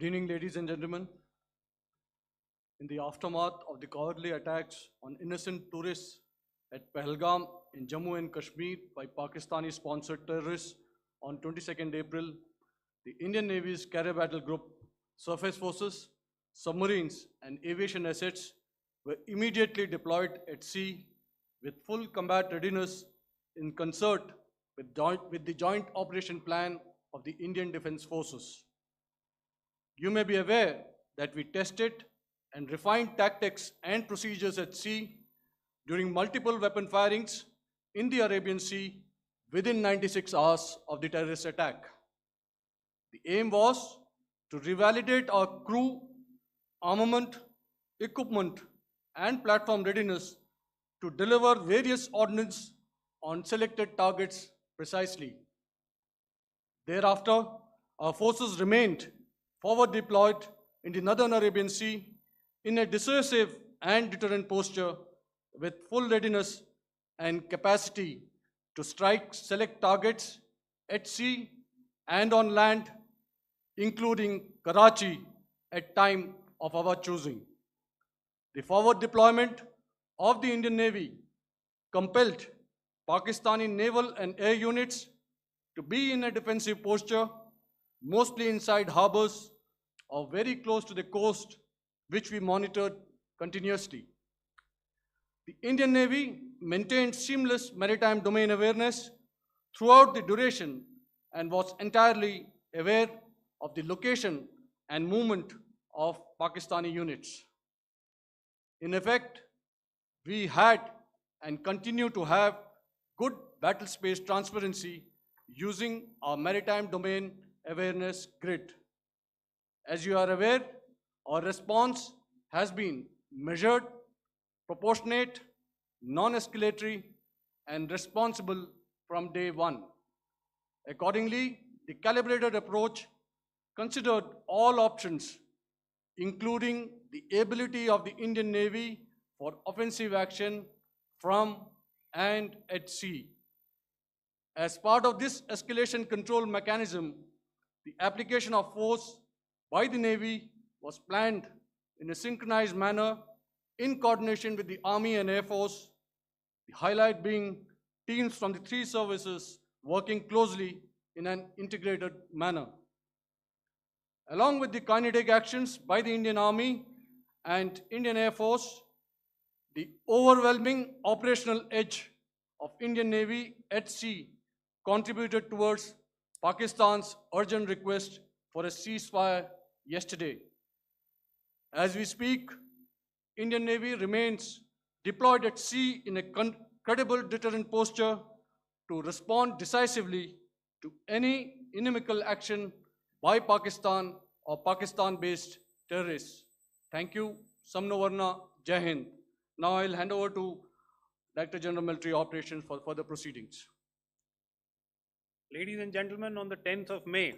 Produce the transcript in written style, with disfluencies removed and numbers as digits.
Good evening, ladies and gentlemen. In the aftermath of the cowardly attacks on innocent tourists at Pahalgam in Jammu and Kashmir by Pakistani-sponsored terrorists on 22nd April, the Indian Navy's Carrier Battle Group, surface forces, submarines, and aviation assets were immediately deployed at sea with full combat readiness in concert with the Joint Operation Plan of the Indian Defence Forces. You may be aware that we tested and refined tactics and procedures at sea during multiple weapon firings in the Arabian Sea within 96 hours of the terrorist attack. The aim was to revalidate our crew, armament, equipment, and platform readiness to deliver various ordnance on selected targets precisely. Thereafter, our forces remained forward deployed in the Northern Arabian Sea in a dissuasive and deterrent posture with full readiness and capacity to strike select targets at sea and on land, including Karachi at time of our choosing. The forward deployment of the Indian Navy compelled Pakistani naval and air units to be in a defensive posture, mostly inside harbors or very close to the coast, which we monitored continuously. The Indian Navy maintained seamless maritime domain awareness throughout the duration and was entirely aware of the location and movement of Pakistani units. In effect, we had and continue to have good battle space transparency using our maritime domain awareness grid. As you are aware, our response has been measured, proportionate, non-escalatory, and responsible from day one. Accordingly, the calibrated approach considered all options, including the ability of the Indian Navy for offensive action from and at sea. As part of this escalation control mechanism, the application of force by the Navy was planned in a synchronized manner in coordination with the Army and Air Force, the highlight being teams from the three services working closely in an integrated manner. Along with the kinetic actions by the Indian Army and Indian Air Force, the overwhelming operational edge of Indian Navy at sea contributed towards Pakistan's urgent request for a ceasefire yesterday. As we speak, Indian Navy remains deployed at sea in a credible deterrent posture to respond decisively to any inimical action by Pakistan or Pakistan-based terrorists. Thank you. Samno Varna, Jai Hind. Now I'll hand over to Director General Military Operations for further proceedings. Ladies and gentlemen, on the 10th of May,